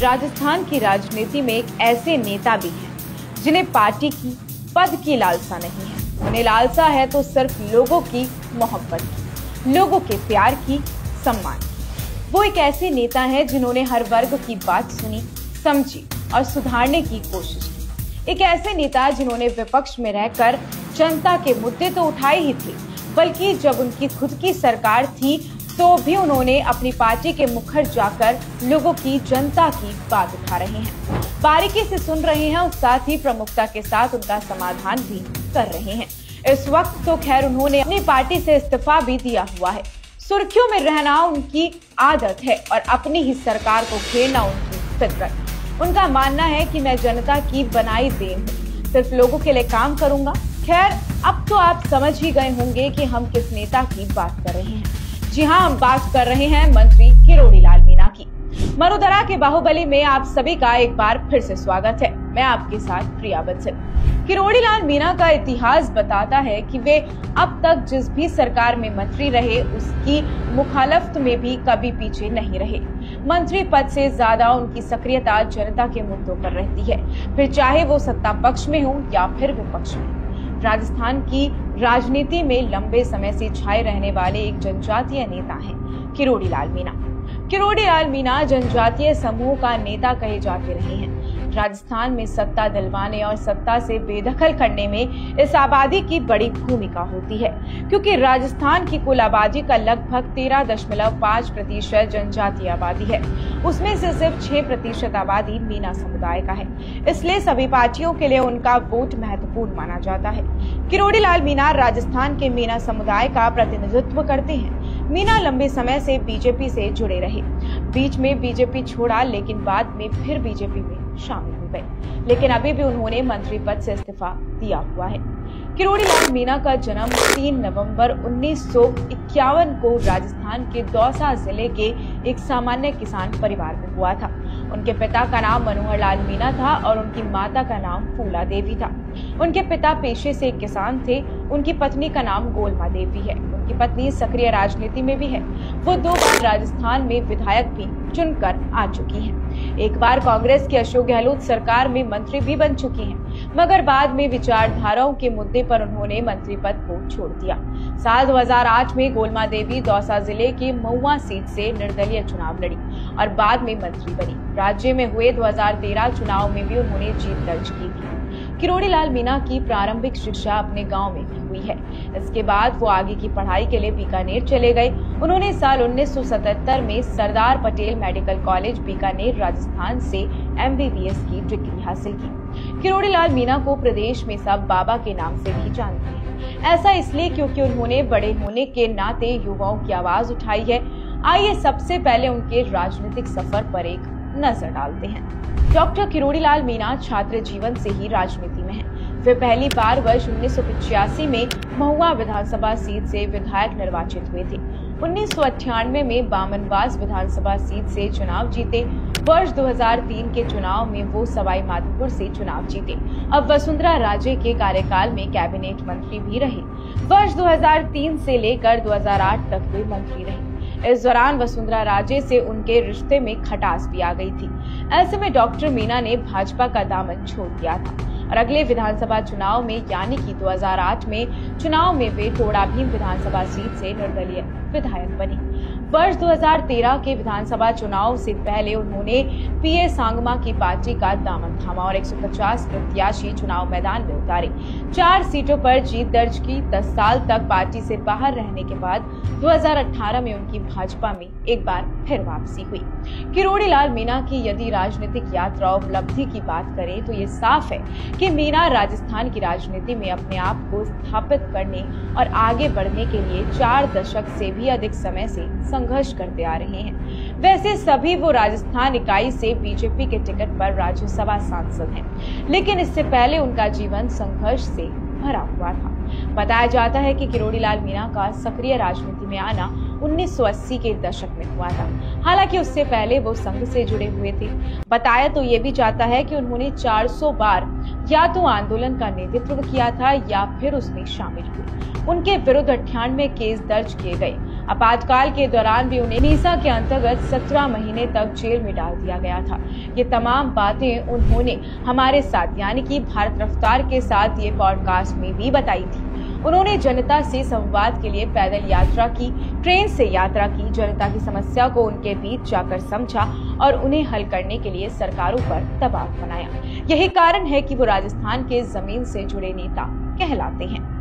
राजस्थान की राजनीति में एक ऐसे नेता भी हैं जिन्हें पार्टी की पद की लालसा नहीं है। उन्हें लालसा है तो सिर्फ लोगों की मोहब्बत की, लोगों के प्यार की, सम्मान की। वो एक ऐसे नेता हैं जिन्होंने हर वर्ग की बात सुनी, समझी और सुधारने की कोशिश की। एक ऐसे नेता जिन्होंने विपक्ष में रहकर जनता के मुद्दे तो उठाए ही थे, बल्कि जब उनकी खुद की सरकार थी तो भी उन्होंने अपनी पार्टी के मुखर जाकर लोगों की, जनता की बात उठा रहे हैं, बारीकी से सुन रहे हैं और साथ ही प्रमुखता के साथ उनका समाधान भी कर रहे हैं। इस वक्त तो खैर उन्होंने अपनी पार्टी से इस्तीफा भी दिया हुआ है। सुर्खियों में रहना उनकी आदत है और अपनी ही सरकार को घेरना उनकी फितरत। उनका मानना है कि मैं जनता की बनाई देन हूँ, सिर्फ लोगों के लिए काम करूंगा। खैर, अब तो आप समझ ही गए होंगे कि हम किस नेता की बात कर रहे हैं। जी हाँ, हम बात कर रहे हैं मंत्री किरोड़ी लाल मीणा की। मरुधरा के बाहुबली में आप सभी का एक बार फिर से स्वागत है। मैं आपके साथ प्रिया बंसल। किरोड़ी लाल मीणा का इतिहास बताता है कि वे अब तक जिस भी सरकार में मंत्री रहे उसकी मुखालफत में भी कभी पीछे नहीं रहे। मंत्री पद से ज्यादा उनकी सक्रियता जनता के मुद्दों पर रहती है, फिर चाहे वो सत्ता पक्ष में हो या फिर विपक्ष में। राजस्थान की राजनीति में लंबे समय से छाए रहने वाले एक जनजातीय नेता हैं किरोड़ी लाल मीणा। किरोड़ी लाल मीणा जनजातीय समूह का नेता कहे जाते रहे हैं। राजस्थान में सत्ता दिलवाने और सत्ता से बेदखल करने में इस आबादी की बड़ी भूमिका होती है, क्योंकि राजस्थान की कुल आबादी का लगभग 13.5% जनजातीय आबादी है। उसमें से सिर्फ 6% आबादी मीणा समुदाय का है, इसलिए सभी पार्टियों के लिए उनका वोट महत्वपूर्ण माना जाता है। किरोड़ी लाल मीणा राजस्थान के मीणा समुदाय का प्रतिनिधित्व करते हैं। मीणा लंबे समय से बीजेपी से जुड़े रहे, बीच में बीजेपी छोड़ा लेकिन बाद में फिर बीजेपी में शामिल हो गए, लेकिन अभी भी उन्होंने मंत्री पद से इस्तीफा दिया हुआ है। किरोड़ी लाल मीणा का जन्म 3 नवंबर 1951 को राजस्थान के दौसा जिले के एक सामान्य किसान परिवार में हुआ था। उनके पिता का नाम मनोहर लाल मीणा था और उनकी माता का नाम फूला देवी था। उनके पिता पेशे से एक किसान थे। उनकी पत्नी का नाम गोलमा देवी है। उनकी पत्नी सक्रिय राजनीति में भी है। वो 2 बार राजस्थान में विधायक भी चुनकर आ चुकी हैं। एक बार कांग्रेस की अशोक गहलोत सरकार में मंत्री भी बन चुकी हैं, मगर बाद में विचारधाराओं के मुद्दे पर उन्होंने मंत्री पद को छोड़ दिया। साल 2008 में गोलमा देवी दौसा जिले की महुआ सीट से निर्दलीय चुनाव लड़ी और बाद में मंत्री बनी। राज्य में हुए 2013 चुनाव में भी उन्होंने जीत दर्ज की थी। किरोड़ी लाल मीणा की प्रारंभिक शिक्षा अपने गांव में भी हुई है। इसके बाद वो आगे की पढ़ाई के लिए बीकानेर चले गए। उन्होंने साल 1977 में सरदार पटेल मेडिकल कॉलेज बीकानेर राजस्थान से MBBS की डिग्री हासिल की। किरोड़ी लाल मीणा को प्रदेश में सब बाबा के नाम से भी जानते हैं। ऐसा इसलिए क्योंकि उन्होंने बड़े होने के नाते युवाओं की आवाज उठाई है। आइए सबसे पहले उनके राजनीतिक सफर पर एक नजर डालते हैं। डॉक्टर किरोड़ी लाल मीणा छात्र जीवन से ही राजनीति में हैं। वे पहली बार वर्ष 1985 में महुआ विधानसभा सीट से विधायक निर्वाचित हुए थे। 1998 में बामनवास विधानसभा सीट से चुनाव जीते। वर्ष 2003 के चुनाव में वो सवाई माधोपुर से चुनाव जीते। अब वसुंधरा राजे के कार्यकाल में कैबिनेट मंत्री भी रहे। वर्ष 2003 से लेकर 2008 तक वे मंत्री रहे। इस दौरान वसुंधरा राजे से उनके रिश्ते में खटास भी आ गई थी। ऐसे में डॉक्टर मीणा ने भाजपा का दामन छोड़ दिया था और अगले विधानसभा चुनाव में यानी कि 2008 में चुनाव में वे टोड़ा भीम विधानसभा सीट से निर्दलीय विधायक बनी। वर्ष 2013 के विधानसभा चुनाव से पहले उन्होंने PA सांगमा की पार्टी का दामन थामा और 150 प्रत्याशी चुनाव मैदान में उतारे। 4 सीटों पर जीत दर्ज की। 10 साल तक पार्टी से बाहर रहने के बाद 2018 में उनकी भाजपा में एक बार फिर वापसी हुई। किरोड़ी लाल मीणा की यदि राजनीतिक यात्रा उपलब्धि की बात करें तो ये साफ है कि मीणा राजस्थान की राजनीति में अपने आप को स्थापित करने और आगे बढ़ने के लिए 4 दशक से भी अधिक समय से संघर्ष करते आ रहे हैं। वैसे सभी वो राजस्थान इकाई से बीजेपी के टिकट पर राज्यसभा सांसद हैं, लेकिन इससे पहले उनका जीवन संघर्ष से भरा हुआ था। बताया जाता है कि किरोड़ी लाल मीणा का सक्रिय राजनीति में आना 1980 के दशक में हुआ था। हालांकि उससे पहले वो संघ से जुड़े हुए थे। बताया तो ये भी जाता है कि उन्होंने 400 बार या तो आंदोलन का नेतृत्व किया था या फिर उसमें शामिल हुए। उनके विरुद्ध 98 केस दर्ज किए गए। आपातकाल के दौरान भी उन्हें नीसा के अंतर्गत 17 महीने तक जेल में डाल दिया गया था। ये तमाम बातें उन्होंने हमारे साथ यानी कि भारत रफ्तार के साथ ये पॉडकास्ट में भी बताई थी। उन्होंने जनता से संवाद के लिए पैदल यात्रा की, ट्रेन से यात्रा की, जनता की समस्या को उनके बीच जाकर समझा और उन्हें हल करने के लिए सरकारों पर दबाव बनाया। यही कारण है कि वो राजस्थान के जमीन से जुड़े नेता कहलाते हैं।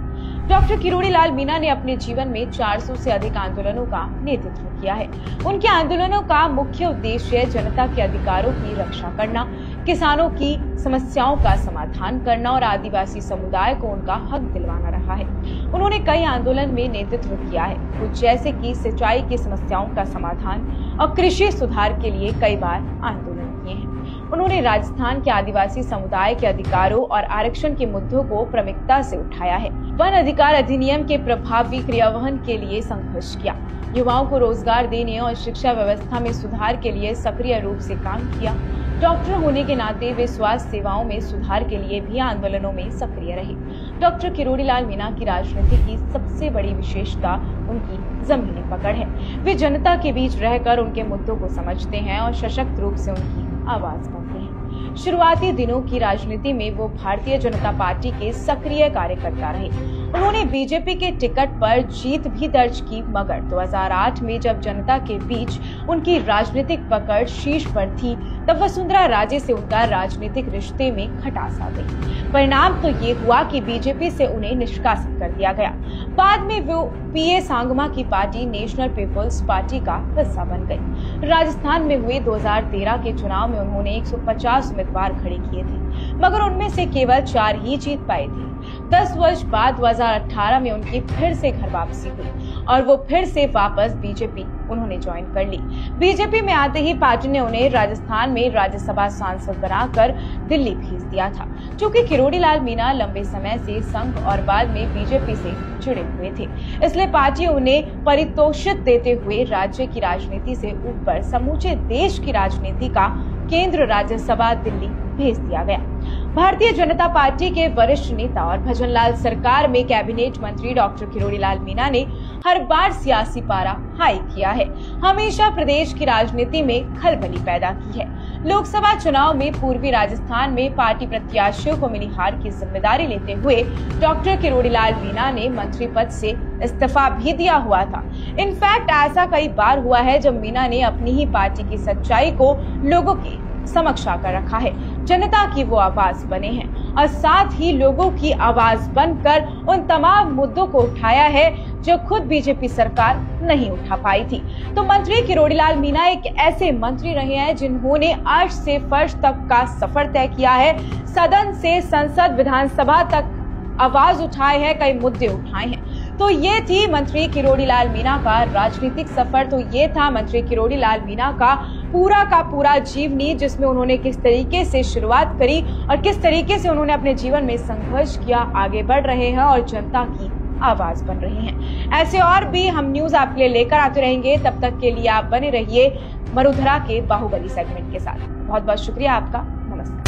डॉक्टर किरोड़ी लाल मीणा ने अपने जीवन में 400 से अधिक आंदोलनों का नेतृत्व किया है। उनके आंदोलनों का मुख्य उद्देश्य जनता के अधिकारों की रक्षा करना, किसानों की समस्याओं का समाधान करना और आदिवासी समुदाय को उनका हक दिलवाना रहा है। उन्होंने कई आंदोलन में नेतृत्व किया है, कुछ जैसे कि सिंचाई की समस्याओं का समाधान और कृषि सुधार के लिए कई बार आंदोलन किए हैं। उन्होंने राजस्थान के आदिवासी समुदाय के अधिकारों और आरक्षण के मुद्दों को प्रमुखता से उठाया है। वन अधिकार अधिनियम के प्रभावी क्रियान्वयन के लिए संघर्ष किया, युवाओं को रोजगार देने और शिक्षा व्यवस्था में सुधार के लिए सक्रिय रूप से काम किया। डॉक्टर होने के नाते वे स्वास्थ्य सेवाओं में सुधार के लिए भी आंदोलनों में सक्रिय रहे। डॉक्टर किरोड़ी लाल मीणा की राजनीति की सबसे बड़ी विशेषता उनकी जमीनी पकड़ है। वे जनता के बीच रहकर उनके मुद्दों को समझते हैं और सशक्त रूप से उनकी आवाज बनते हैं। शुरुआती दिनों की राजनीति में वो भारतीय जनता पार्टी के सक्रिय कार्यकर्ता रहे। उन्होंने बीजेपी के टिकट पर जीत भी दर्ज की, मगर 2008 में जब जनता के बीच उनकी राजनीतिक पकड़ शीर्ष पर थी, तब वसुंधरा राजे से उनका राजनीतिक रिश्ते में खटास आ गई। परिणाम तो ये हुआ कि बीजेपी से उन्हें निष्कासित कर दिया गया। बाद में वो पीए सांगमा की पार्टी नेशनल पीपल्स पार्टी का हिस्सा बन गई। राजस्थान में हुए 2013 के चुनाव में उन्होंने 150 उम्मीदवार खड़े किए थे, मगर उनमें से केवल 4 ही जीत पाए थे। 10 वर्ष बाद 2018 में उनकी फिर से घर वापसी हुई और वो फिर से वापस बीजेपी उन्होंने ज्वाइन कर ली। बीजेपी में आते ही पार्टी ने उन्हें राजस्थान में राज्यसभा सांसद बनाकर दिल्ली भेज दिया था। चूंकि किरोड़ी लाल मीणा लंबे समय से संघ और बाद में बीजेपी से जुड़े हुए थे, इसलिए पार्टी उन्हें पारितोषिक देते हुए राज्य की राजनीति से ऊपर समूचे देश की राजनीति का केंद्र राज्यसभा दिल्ली भेज दिया गया। भारतीय जनता पार्टी के वरिष्ठ नेता और भजनलाल सरकार में कैबिनेट मंत्री डॉक्टर किरोड़ी लाल मीणा ने हर बार सियासी पारा हाई किया है, हमेशा प्रदेश की राजनीति में खलबली पैदा की है। लोकसभा चुनाव में पूर्वी राजस्थान में पार्टी प्रत्याशियों को मिली हार की जिम्मेदारी लेते हुए डॉक्टर किरोड़ी लाल मीणा ने मंत्री पद से इस्तीफा भी दिया हुआ था। इनफैक्ट ऐसा कई बार हुआ है जब मीणा ने अपनी ही पार्टी की सच्चाई को लोगों के समक्ष आकर रखा है, जनता की वो आवाज बने हैं और साथ ही लोगों की आवाज बनकर उन तमाम मुद्दों को उठाया है जो खुद बीजेपी सरकार नहीं उठा पाई थी। तो मंत्री किरोड़ी लाल मीणा एक ऐसे मंत्री रहे हैं जिन्होंने अर्श से फर्श तक का सफर तय किया है, सदन से संसद विधानसभा तक आवाज उठाए है, कई मुद्दे उठाए हैं। तो ये थी मंत्री किरोड़ी लाल मीणा का राजनीतिक सफर। तो ये था मंत्री किरोड़ी लाल मीणा का पूरा जीवनी, जिसमें उन्होंने किस तरीके से शुरुआत करी और किस तरीके से उन्होंने अपने जीवन में संघर्ष किया, आगे बढ़ रहे हैं और जनता की आवाज बन रही हैं। ऐसे और भी हम न्यूज आपके लिए लेकर आते रहेंगे। तब तक के लिए आप बने रहिए मरुधरा के बाहुबली सेगमेंट के साथ। बहुत बहुत शुक्रिया आपका। नमस्कार।